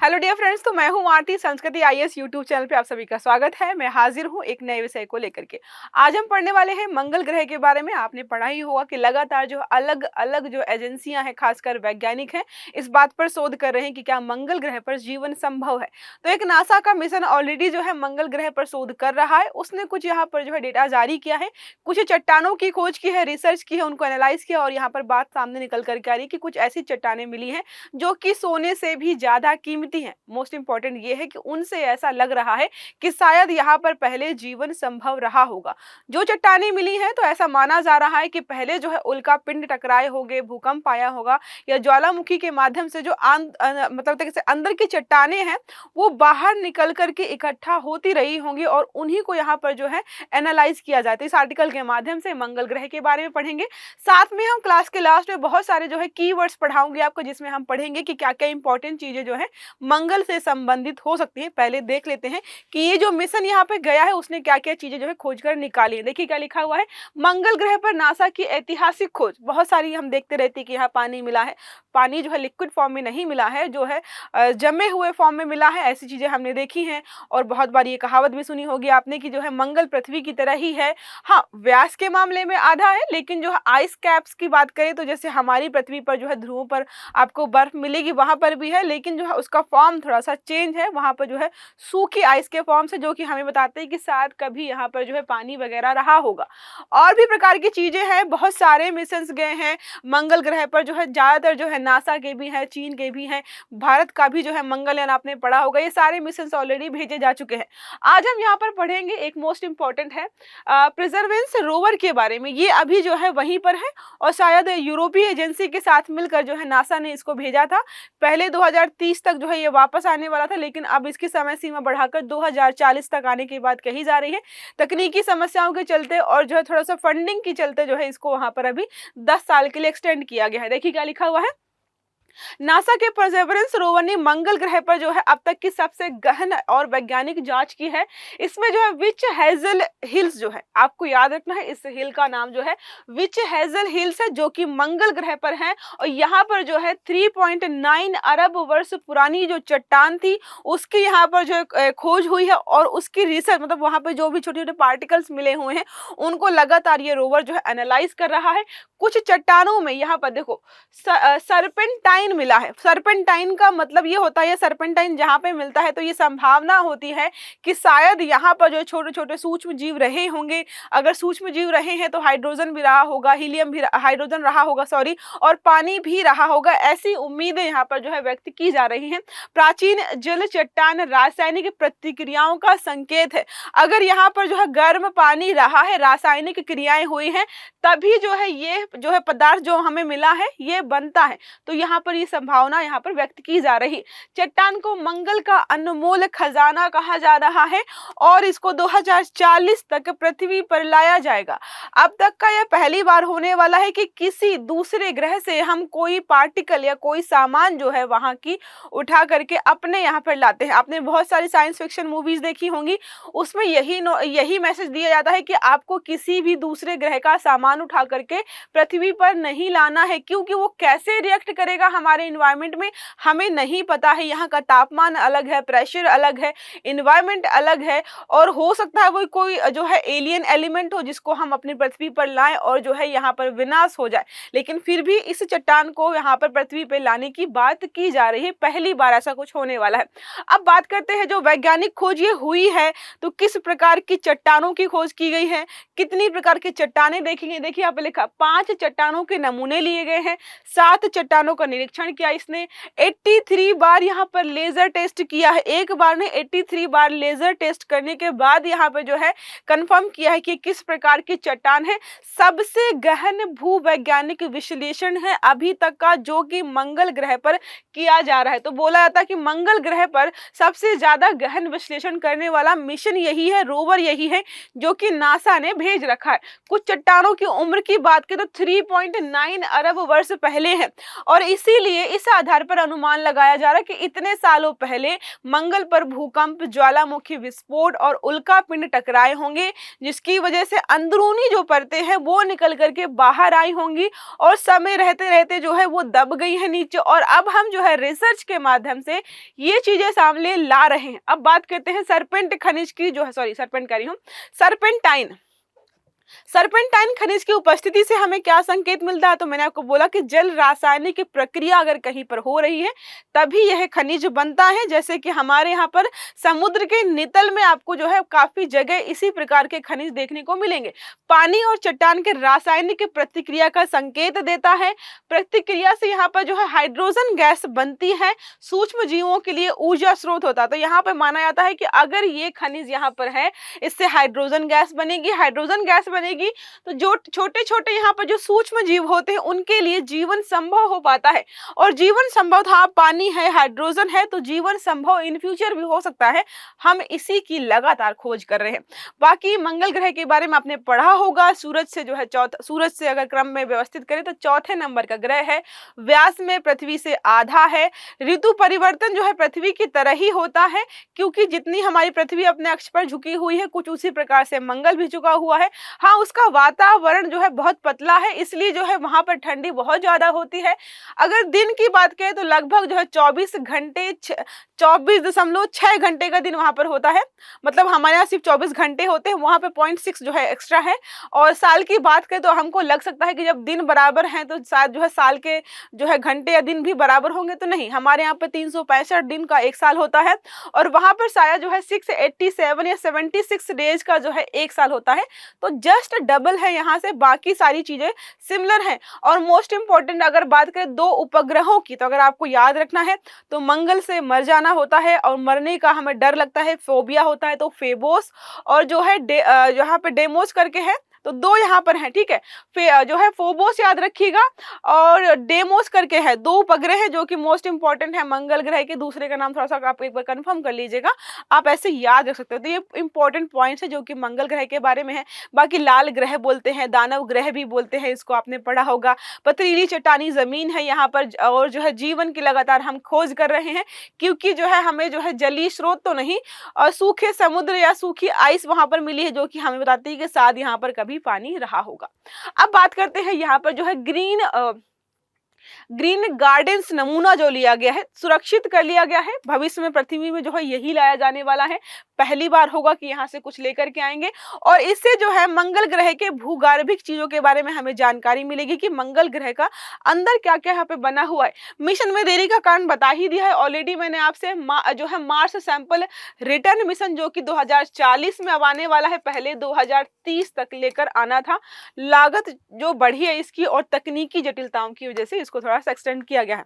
Hello dear friends, तो मैं हूं आरती। संस्कृति आईएएस यूट्यूब चैनल पे आप सभी का स्वागत है। मैं हाजिर हूं एक नए विषय को लेकर के। आज हम पढ़ने वाले हैं मंगल ग्रह के बारे में। आपने पढ़ा ही होगा कि लगातार जो अलग अलग जो एजेंसियां हैं, खासकर वैज्ञानिक हैं, इस बात पर शोध कर रहे हैं कि क्या मंगल ग्रह पर जीवन संभव है। तो एक नासा का मिशन ऑलरेडी जो है मंगल ग्रह पर शोध कर रहा है। उसने कुछ यहाँ पर जो है डेटा जारी किया है, कुछ चट्टानों की खोज की है, रिसर्च की है, उनको एनालाइज किया और यहाँ पर बात सामने निकल करके आ रही है कि कुछ ऐसी चट्टानें मिली हैं जो कि सोने से भी ज्यादा कीमती हैं। मोस्ट इंपॉर्टेंट ये है कि उनसे ऐसा लग रहा है कि शायद यहाँ पर पहले जीवन संभव रहा होगा। जो चट्टानें मिली हैं तो ऐसा माना जा रहा है कि पहले जो है उल्का पिंड टकराए होंगे, भूकंप आया होगा या ज्वालामुखी के माध्यम से जो मतलब तरीके से अंदर की चट्टानें हैं वो बाहर निकल करके इकट्ठा होती रही होंगी और उन्हीं को यहाँ पर जो है एनालाइज किया जाता है। इस आर्टिकल के माध्यम से मंगल ग्रह के बारे में पढ़ेंगे। साथ में हम क्लास के लास्ट में बहुत सारे जो है कीवर्ड्स पढ़ाऊंगी आपको, जिसमें हम पढ़ेंगे कि क्या क्या इंपॉर्टेंट चीजें जो है मंगल से संबंधित हो सकती हैं। पहले देख लेते हैं कि ये जो मिशन यहाँ पे गया है उसने क्या क्या चीजें जो है खोज कर निकाली है। देखिए क्या लिखा हुआ है, मंगल ग्रह पर नासा की ऐतिहासिक खोज। बहुत सारी हम देखते रहते हैं कि यहाँ पानी मिला है, पानी जो है लिक्विड फॉर्म में नहीं मिला है, जो है जमे हुए फॉर्म में मिला है। ऐसी चीजें हमने देखी हैं और बहुत बार ये कहावत भी सुनी होगी आपने कि जो है मंगल पृथ्वी की तरह ही है। हाँ, व्यास के मामले में आधा है, लेकिन जो है आइस कैप्स की बात करें तो जैसे हमारी पृथ्वी पर जो है ध्रुवों पर आपको बर्फ मिलेगी, वहां पर भी है, लेकिन जो है उसका फॉर्म थोड़ा सा चेंज है। वहां पर जो है सूखी आइस के फॉर्म से, जो कि हमें बताते हैं कि शायद कभी यहाँ पर जो है पानी वगैरह रहा होगा। और भी प्रकार की चीजें हैं, बहुत सारे मिशंस गए हैं मंगल ग्रह पर, जो है ज्यादातर जो है नासा के भी हैं, चीन के भी हैं, भारत का भी जो है मंगलयान आपने पढ़ा होगा। ये सारे मिशंस ऑलरेडी भेजे जा चुके हैं। आज हम यहाँ पर पढ़ेंगे एक मोस्ट इंपॉर्टेंट है परसेवरेंस रोवर के बारे में। ये अभी जो है वहीं पर है और शायद यूरोपीय एजेंसी के साथ मिलकर जो है नासा ने इसको भेजा था। पहले 2030 तक जो है ये वापस आने वाला था, लेकिन अब इसकी समय सीमा बढ़ाकर 2040 तक आने की बात कही जा रही है। तकनीकी समस्याओं के चलते और जो है थोड़ा सा फंडिंग के चलते जो है इसको वहां पर अभी 10 साल के लिए एक्सटेंड किया गया है। देखिए क्या लिखा हुआ है, नासा के परसेवरेंस रोवर ने मंगल ग्रह पर जो है अब तक की सबसे गहन और वैज्ञानिक जांच की है। इसमें जो है विच हेजल हिल्स जो है, आपको याद रखना है, इस हिल का नाम जो है विच हेजल हिल्स है, जो कि मंगल ग्रह पर है। और यहाँ पर जो है 3.9 अरब वर्ष पुरानी जो चट्टान थी उसकी यहाँ पर जो खोज हुई है और उसकी रिसर्च, मतलब वहां पर जो भी छोटे छोटे पार्टिकल्स मिले हुए हैं उनको लगातार ये रोवर जो है एनालाइज कर रहा है। कुछ चट्टानों में यहाँ पर देखो सरपेंटाइन मिला है। सरपेंटाइन का मतलब ये होता है, सरपेंटाइन जहाँ पे मिलता है तो ये संभावना होती है कि शायद यहाँ पर जो छोटे छोटे सूक्ष्म जीव रहे होंगे। अगर सूक्ष्म जीव रहे हैं तो हाइड्रोजन भी रहा होगा, हीलियम भी हाइड्रोजन रहा होगा सॉरी, और पानी भी रहा होगा। ऐसी उम्मीदें यहाँ पर जो है व्यक्त की जा रही हैं। प्राचीन जल चट्टान रासायनिक प्रतिक्रियाओं का संकेत है। अगर यहाँ पर जो है गर्म पानी रहा है, रासायनिक क्रियाएं हुई हैं, तभी जो है ये जो है पदार्थ जो हमें मिला है ये बनता है। तो यहाँ पर ये संभावना यहाँ पर व्यक्त की जा रही। चट्टान को मंगल का अनमोल खजाना कहा जा रहा है और इसको 2040 तक पृथ्वी पर लाया जाएगा। अब तक का यह पहली बार होने वाला है कि किसी दूसरे ग्रह से हम कोई पार्टिकल या कोई सामान जो है वहां की उठा करके अपने यहाँ पर लाते हैं। आपने बहुत सारी साइंस फिक्शन मूवीज देखी होंगी, उसमें यही मैसेज दिया जाता है कि आपको किसी भी दूसरे ग्रह का सामान उठा करके पृथ्वी पर नहीं लाना है, क्योंकि वो कैसे रिएक्ट करेगा हमारे इन्वायरमेंट में हमें नहीं पता है। यहाँ का तापमान अलग है, प्रेशर अलग है, इन्वायरमेंट अलग है और हो सकता है वो कोई जो है एलियन एलिमेंट हो जिसको हम अपनी पृथ्वी पर लाएं और जो है यहाँ पर विनाश हो जाए। लेकिन फिर भी इस चट्टान को यहाँ पर पृथ्वी पर लाने की बात की जा रही है। पहली बार ऐसा कुछ होने वाला है। अब बात करते हैं जो वैज्ञानिक खोज ये हुई है तो किस प्रकार की चट्टानों की खोज की गई है, कितनी प्रकार की चट्टानें देखेंगे। देखिए यहाँ पे लिखा 5 चट्टानों के नमूने लिए गए हैं, 7 चट्टानों का निरीक्षण किया इसने, 83 बार यहाँ पर लेजर टेस्ट किया है। एक बार ने 83 बार लेजर टेस्ट करने के बाद यहाँ पे जो है कंफर्म किया है कि किस प्रकार की चट्टान है। सबसे गहन भूवैज्ञानिक विश्लेषण है अभी तक का जो कि मंगल ग्रह पर किया जा रहा है। तो बोला जाता है कि मंगल ग्रह पर सबसे ज्यादा गहन विश्लेषण करने वाला मिशन यही है, रोवर यही है जो कि नासा ने भेज रखा है। कुछ चट्टानों की उम्र की बात करें तो 3.9 अरब वर्ष पहले है और इसी इसीलिए इस आधार पर अनुमान लगाया जा रहा है कि इतने सालों पहले मंगल पर भूकंप, ज्वालामुखी विस्फोट और उल्कापिंड टकराए होंगे, जिसकी वजह से अंदरूनी जो परतें हैं वो निकल करके बाहर आई होंगी और समय रहते रहते जो है वो दब गई है नीचे। और अब हम जो है रिसर्च के माध्यम से ये चीजें सामने ला रहे हैं। अब बात करते हैं सरपेंट खनिज की, जो है सॉरी सरपेंट कह रही हूँ, सरपेंटाइन। सरपेंटाइन खनिज की उपस्थिति से हमें क्या संकेत मिलता है? तो मैंने आपको बोला कि जल रासायनिक प्रक्रिया अगर कहीं पर हो रही है तभी यह खनिज बनता है। जैसे कि हमारे यहाँ पर समुद्र के नितल में आपको जो है काफी जगह इसी प्रकार के खनिज देखने को मिलेंगे। पानी और चट्टान के रासायनिक प्रतिक्रिया का संकेत देता है। प्रतिक्रिया से यहाँ पर जो है हाइड्रोजन गैस बनती है, सूक्ष्म जीवों के लिए ऊर्जा स्रोत होता है। तो यहाँ पर माना जाता है कि अगर ये खनिज यहाँ पर है, इससे हाइड्रोजन गैस बनेगी। हाइड्रोजन गैस बनेगी तो जो छोटे छोटे यहाँ पर जो सूक्ष्म जीव होते हैं उनके लिए जीवन संभव हो पाता है। और जीवन संभव था, पानी है, हाइड्रोजन है, तो जीवन संभव इन फ्यूचर भी हो सकता है। हम इसी की लगातार खोज कर रहे हैं। बाकी मंगल ग्रह के बारे में आपने पढ़ा होगा। सूरज से जो है सूरज से अगर क्रम में व्यवस्थित करें तो चौथे नंबर का ग्रह है। व्यास में पृथ्वी से आधा है। ऋतु परिवर्तन जो है पृथ्वी की तरह ही होता है, क्योंकि जितनी हमारी पृथ्वी अपने अक्ष पर झुकी हुई है कुछ उसी प्रकार से मंगल भी झुका हुआ है। हाँ, उसका वातावरण जो है बहुत पतला है, इसलिए जो है वहां पर ठंडी बहुत ज्यादा होती है। अगर दिन की बात करें तो लगभग जो है 24.6 घंटे का दिन वहां पर होता है। मतलब हमारे यहाँ सिर्फ 24 घंटे होते हैं, वहां पे 0.6 जो है एक्स्ट्रा है। और साल की बात करें तो हमको लग सकता है कि जब दिन बराबर हैं तो शायद जो है साल के जो है घंटे या दिन भी बराबर होंगे, तो नहीं, हमारे यहाँ पे 365 दिन का एक साल होता है। और वहां पर शायद जो है 687 या 76 डेज का जो है एक साल होता है। तो जस्ट डबल है यहाँ से, बाकी सारी चीजें सिमिलर हैं। और मोस्ट इंपॉर्टेंट अगर बात करें दो उपग्रहों की, तो अगर आपको याद रखना है तो मंगल से मर जाना होता है और मरने का हमें डर लगता है, फोबिया होता है, तो फेबोस और जो है यहाँ पे डेमोस करके है, तो दो यहाँ पर हैं, ठीक है। फिर जो है फोबोस याद रखिएगा और डेमोस करके है, दो उपग्रह हैं जो कि मोस्ट इंपॉर्टेंट है मंगल ग्रह के। दूसरे का नाम थोड़ा सा आप एक बार कंफर्म कर लीजिएगा, आप ऐसे याद रख सकते हो। तो ये इंपॉर्टेंट पॉइंट्स है जो कि मंगल ग्रह के बारे में है। बाकी लाल ग्रह बोलते हैं, दानव ग्रह भी बोलते हैं, इसको आपने पढ़ा होगा। पथरीली चट्टानी जमीन है यहाँ पर, और जो है जीवन की लगातार हम खोज कर रहे हैं, क्योंकि जो है हमें जो है जलीय स्रोत तो नहीं और सूखे समुद्र या सूखी आइस वहां पर मिली है, जो कि हमें बताती है कि शायद यहाँ पर कभी पानी रहा होगा। अब बात करते हैं यहाँ पर जो है ग्रीन गार्डन्स नमूना जो लिया गया है, सुरक्षित कर लिया गया है। भविष्य में पृथ्वी में जो है यही लाया जाने वाला है, पहली बार होगा कि यहाँ से कुछ लेकर के आएंगे। और इससे जो है मंगल ग्रह के भूगर्भिक चीजों के बारे में हमें जानकारी मिलेगी कि मंगल ग्रह का अंदर क्या क्या यहाँ पे बना हुआ है। मिशन में देरी का कारण बता ही दिया है ऑलरेडी मैंने आपसे। जो है मार्स सैंपल रिटर्न मिशन जो कि 2040 में अब आने वाला है, पहले 2030 तक लेकर आना था। लागत जो बढ़ी है इसकी और तकनीकी जटिलताओं की वजह से इसको थोड़ा सा एक्सटेंड किया गया है।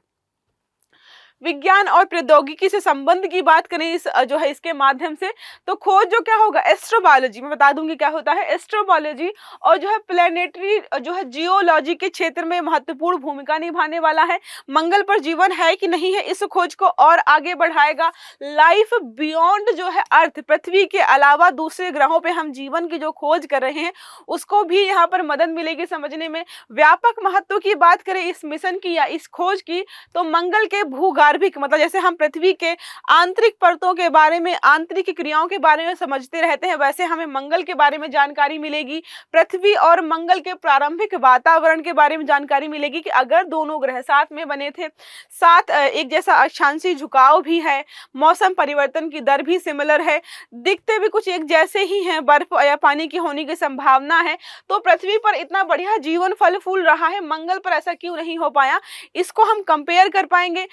विज्ञान और प्रौद्योगिकी से संबंध की बात करें इस जो है इसके माध्यम से, तो खोज जो क्या होगा, एस्ट्रोबायोलॉजी, मैं बता दूंगी क्या होता है। एस्ट्रोबायोलॉजी और जो है प्लेनेटरी जो है जियोलॉजी के क्षेत्र में महत्वपूर्ण भूमिका निभाने वाला है। मंगल पर जीवन है कि नहीं है, इस खोज को और आगे बढ़ाएगा। लाइफ बियॉन्ड जो है अर्थ, पृथ्वी के अलावा दूसरे ग्रहों पे हम जीवन की जो खोज कर रहे हैं उसको भी यहाँ पर मदद मिलेगी समझने में। व्यापक महत्व की बात करें इस मिशन की या इस खोज की, तो मंगल के भूगर्भिक मतलब जैसे हम पृथ्वी के आंतरिक परतों के बारे में, आंतरिक क्रियाओं के बारे में समझते रहते हैं, वैसे हमें मंगल के बारे में जानकारी मिलेगी। पृथ्वी और मंगल के प्रारंभिक वातावरण के बारे में जानकारी मिलेगी कि अगर दोनों ग्रह साथ में बने थे, साथ एक जैसा अक्षांशीय झुकाव भी है, मौसम परिवर्तन की दर भी सिमिलर है, दिखते भी कुछ एक जैसे ही हैं, बर्फ या पानी की होने की संभावना है, तो पृथ्वी पर इतना बढ़िया जीवन फल फूल रहा है, मंगल पर ऐसा क्यों नहीं हो पाया, इसको हम कंपेयर कर पाएंगे।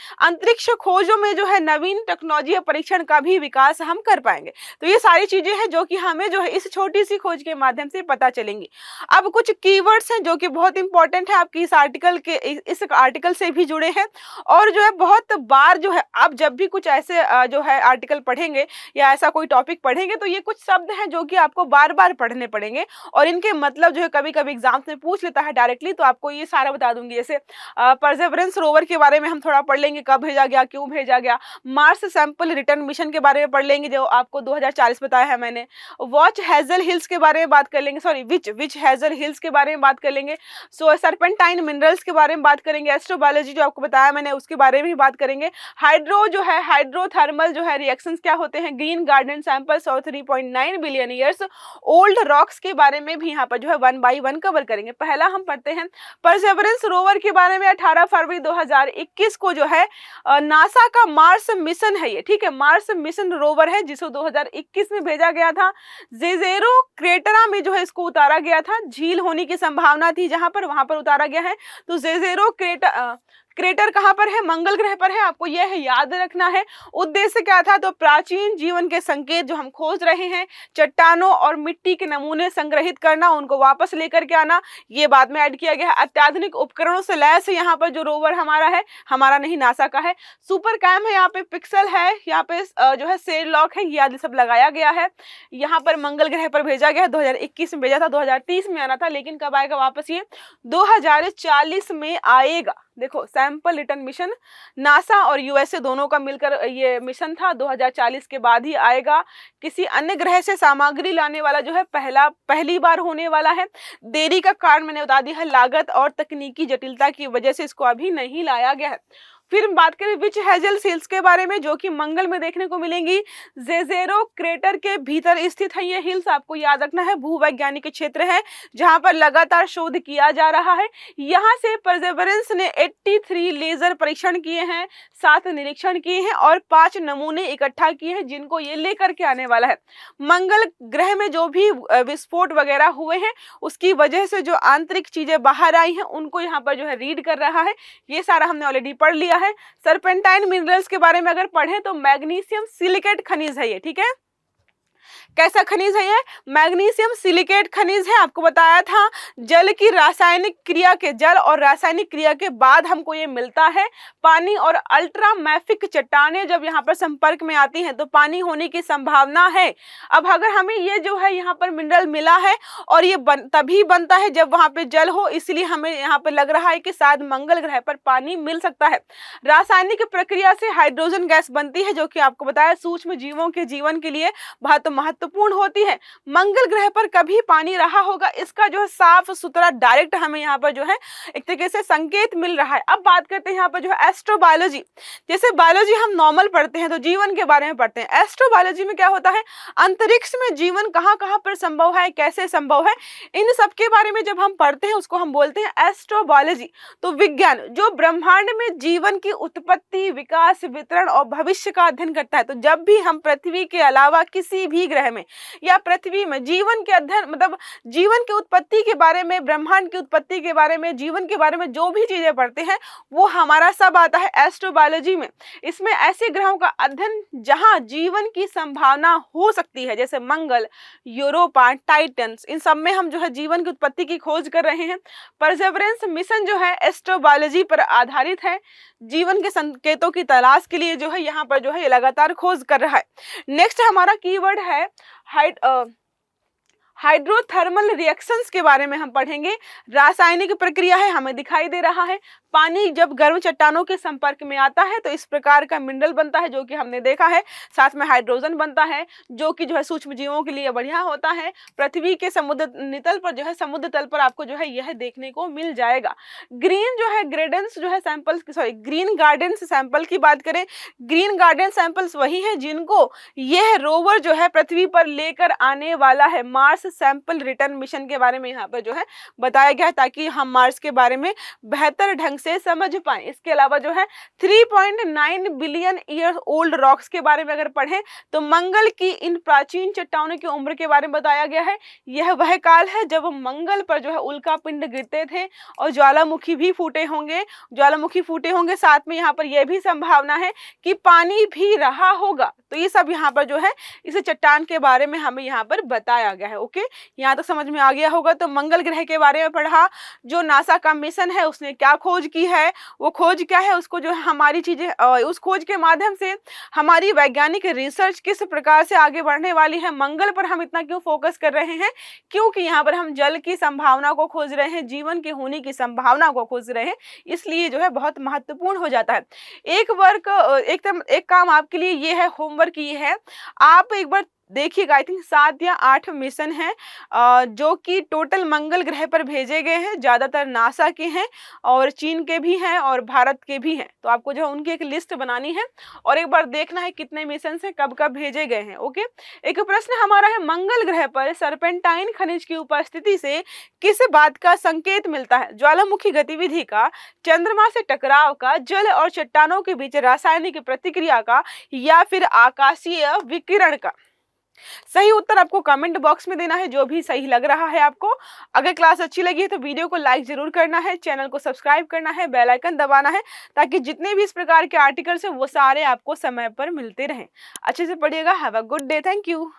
अंतरिक्ष खोजों में जो है नवीन टेक्नोलॉजी या परीक्षण का भी विकास हम कर पाएंगे। तो ये सारी चीजें हैं जो कि हमें जो है इस छोटी सी खोज के माध्यम से पता चलेंगी। अब कुछ कीवर्ड्स हैं जो कि बहुत इंपॉर्टेंट है, आपकी इस आर्टिकल से भी जुड़े हैं, और जो है बहुत बार जो है आप जब भी कुछ ऐसे जो है आर्टिकल पढ़ेंगे या ऐसा कोई टॉपिक पढ़ेंगे तो ये कुछ शब्द हैं जो कि आपको बार बार पढ़ने पड़ेंगे और इनके मतलब जो है कभी कभी एग्जाम्स में पूछ लेता है डायरेक्टली, तो आपको ये सारा बता दूंगी। जैसे परसेवरेंस रोवर के बारे में हम थोड़ा पढ़ लेंगे, कब भेजा गया, क्यों भेजा गया। मार्स सैंपल रिटर्न मिशन के बारे में पढ़ लेंगे जो आपको 2040 बताया है मैंने। वॉच हेजल हिल्स के बारे में बात कर लेंगे, सॉरी विच हेजल हिल्स के बारे में बात कर लेंगे। सो सर्पेंटाइन मिनरल्स के बारे में बात करेंगे। एस्ट्रोबायोलॉजी जो आपको बताया मैंने उसके बारे में भी बात करेंगे। हाइड्रो जो है हाइड्रोथर्मल जो है रिएक्शंस क्या होते हैं। ग्रीन गार्डन सैंपल्स और 3.9 बिलियन ईयर्स ओल्ड रॉक्स के बारे में भी यहाँ पर जो है 1 बाय 1 कवर करेंगे। पहला हम पढ़ते हैं परसेवरेंस रोवर के बारे में। 18 फरवरी 2021 को जो है नासा का मार्स मिशन है ये, ठीक है, मार्स मिशन रोवर है जिसको 2021 में भेजा गया था। जेजेरो क्रेटरा में जो है इसको उतारा गया था, झील होने की संभावना थी जहां पर, वहां पर उतारा गया है। तो जेजेरो क्रेटर कहां पर है, मंगल ग्रह पर है, आपको यह याद रखना है। उद्देश्य क्या था, तो प्राचीन जीवन के संकेत जो हम खोज रहे हैं, चट्टानों और मिट्टी के नमूने संग्रहित करना, उनको वापस लेकर के आना, ये बाद में ऐड किया गया है। अत्याधुनिक उपकरणों से लैस है यहाँ पर जो रोवर हमारा है, हमारा नहीं नासा का है। सुपर कैम है, यहाँ पे पिक्सल है, यहाँ पे जो है सेरलॉक है, ये आदि सब लगाया गया है। यहाँ पर मंगल ग्रह पर भेजा गया है, 2021 में भेजा था, 2030 में आना था, लेकिन कब आएगा वापस, ये 2040 में आएगा। देखो सैंपल रिटर्न मिशन नासा और यूएसए दोनों का मिलकर ये मिशन था, 2040 के बाद ही आएगा। किसी अन्य ग्रह से सामग्री लाने वाला जो है पहली बार होने वाला है। देरी का कारण मैंने बता दिया है, लागत और तकनीकी जटिलता की वजह से इसको अभी नहीं लाया गया है। फिर बात करें विच हेजल हिल्स के बारे में, जो कि मंगल में देखने को मिलेंगी। जेजेरो क्रेटर के भीतर स्थित है ये हिल्स, आपको याद रखना है, भूवैज्ञानिक क्षेत्र है जहां पर लगातार शोध किया जा रहा है। यहां से परसेवरेंस ने 83 लेजर परीक्षण किए हैं, 7 निरीक्षण किए हैं और 5 नमूने इकट्ठा किए हैं जिनको ये लेकर के आने वाला है। मंगल ग्रह में जो भी विस्फोट वगैरह हुए हैं उसकी वजह से जो आंतरिक चीजें बाहर आई हैं उनको यहाँ पर जो है रीड कर रहा है। ये सारा हमने ऑलरेडी पढ़ लिया है। सर्पेंटाइन मिनरल्स के बारे में अगर पढ़ें तो मैग्नीशियम सिलिकेट खनिज है ये, ठीक है। कैसा खनिज है ये, मैग्नीशियम सिलिकेट खनिज है। आपको बताया था जल की रासायनिक क्रिया के, जल और रासायनिक क्रिया के बाद हमको ये मिलता है। पानी और अल्ट्रामैफिक चट्टानें जब यहाँ पर संपर्क में आती हैं तो पानी होने की संभावना है। अब अगर हमें ये जो है यहाँ पर मिनरल मिला है और ये तभी बनता है जब वहां पे जल हो, इसलिए हमें यहाँ पर लग रहा है कि शायद मंगल ग्रह पर पानी मिल सकता है। रासायनिक प्रक्रिया से हाइड्रोजन गैस बनती है जो कि आपको बताया सूक्ष्म जीवों के जीवन के लिए बहुत महत्वपूर्ण होती है। मंगल ग्रह पर कभी पानी रहा होगा, इसका जो है साफ सुथरा डायरेक्ट हमें यहाँ पर जो है एक तरीके से संकेत मिल रहा है। अब बात करते हैं यहाँ पर जो है एस्ट्रोबायोलॉजी। जैसे बायोलॉजी हम नॉर्मल पढ़ते हैं तो जीवन के बारे में पढ़ते हैं, एस्ट्रोबायोलॉजी में क्या होता है, अंतरिक्ष में जीवन कहाँ कहाँ पर संभव है, कैसे संभव है, इन सब के बारे में जब हम पढ़ते हैं उसको हम बोलते हैं एस्ट्रोबायोलॉजी। तो विज्ञान जो ब्रह्मांड में जीवन की उत्पत्ति, विकास, वितरण और भविष्य का अध्ययन करता है। तो जब भी हम पृथ्वी के अलावा किसी भी ग्रह में या पृथ्वी में जीवन के अध्ययन, मतलब जीवन की उत्पत्ति के बारे में, ब्रह्मांड की उत्पत्ति के बारे में, जीवन के बारे में जो भी चीजें पढ़ते हैं वो हमारा सब आता है एस्ट्रोबायोलॉजी में। इसमें ऐसे ग्रहों का अध्ययन जहां जीवन की संभावना हो सकती है, जैसे मंगल, यूरोपा, टाइटन्स, इन सब में हम जो है जीवन की उत्पत्ति की खोज कर रहे हैं। परसेवरेंस मिशन जो है एस्ट्रोबायोलॉजी पर आधारित है, जीवन के संकेतों की तलाश के लिए जो है यहाँ पर जो है ये लगातार खोज कर रहा है। नेक्स्ट हमारा कीवर्ड है हाइड्रोथर्मल रिएक्शंस के बारे में हम पढ़ेंगे। रासायनिक प्रक्रिया है, हमें दिखाई दे रहा है पानी जब गर्म चट्टानों के संपर्क में आता है तो इस प्रकार का मिनरल बनता है जो कि हमने देखा है, साथ में हाइड्रोजन बनता है जो कि जो है सूक्ष्म जीवों के लिए बढ़िया होता है। पृथ्वी के समुद्र नितल पर जो है, समुद्र तल पर आपको जो है यह देखने को मिल जाएगा। ग्रीन जो है ग्रेडेंस जो है samples, sorry green garden sample की बात करें, ग्रीन गार्डन सैंपल्स वही हैं जिनको यह रोवर जो है पृथ्वी पर लेकर आने वाला है। मार्स सैंपल रिटर्न मिशन के बारे में यहाँ पर जो है बताया गया है ताकि हम मार्स के बारे में बेहतर ढंग से समझ पाएं। इसके अलावा जो है 3.9 बिलियन ईयर ओल्ड रॉक्स के बारे में अगर पढ़ें तो मंगल की इन प्राचीन चट्टानों की उम्र के बारे में बताया गया है। यह वह काल है जब मंगल पर जो है उल्का पिंड गिरते थे और ज्वालामुखी भी फूटे होंगे, साथ में यहाँ पर यह भी संभावना है कि पानी भी रहा होगा। तो ये सब यहाँ पर जो है इस चट्टान के बारे में हमें यहाँ पर बताया गया है। ओके। ओके, यहाँ तक समझ में आ गया होगा। तो मंगल ग्रह के बारे में पढ़ा, जो नासा का मिशन है उसने क्या खोज की है, वो खोज क्या है, उसको जो है हमारी चीजें उस खोज के माध्यम से हमारी वैज्ञानिक रिसर्च किस प्रकार से आगे बढ़ने वाली है। मंगल पर हम इतना क्यों फोकस कर रहे हैं, क्योंकि यहाँ पर हम जल की संभावना को खोज रहे हैं, जीवन के होने की संभावना को खोज रहे हैं, इसलिए जो है बहुत महत्वपूर्ण हो जाता है। एक काम आपके लिए ये है, होमवर्क ये है, आप एक बार देखिएगा, आई थिंक 7 या 8 मिशन हैं जो कि टोटल मंगल ग्रह पर भेजे गए हैं। ज़्यादातर नासा के हैं और चीन के भी हैं और भारत के भी हैं। तो आपको जो है उनकी एक लिस्ट बनानी है और एक बार देखना है कितने मिशन हैं, कब कब भेजे गए हैं। ओके, एक प्रश्न हमारा है, मंगल ग्रह पर सर्पेंटाइन खनिज की उपस्थिति से किस बात का संकेत मिलता है? ज्वालामुखी गतिविधि का, चंद्रमा से टकराव का, जल और चट्टानों के बीच रासायनिक प्रतिक्रिया का, या फिर आकाशीय विकिरण का? सही उत्तर आपको कमेंट बॉक्स में देना है, जो भी सही लग रहा है आपको। अगर क्लास अच्छी लगी है तो वीडियो को लाइक जरूर करना है, चैनल को सब्सक्राइब करना है, बेल आइकन दबाना है, ताकि जितने भी इस प्रकार के आर्टिकल्स हैं वो सारे आपको समय पर मिलते रहें। अच्छे से पढ़िएगा। Have a good day. Thank you.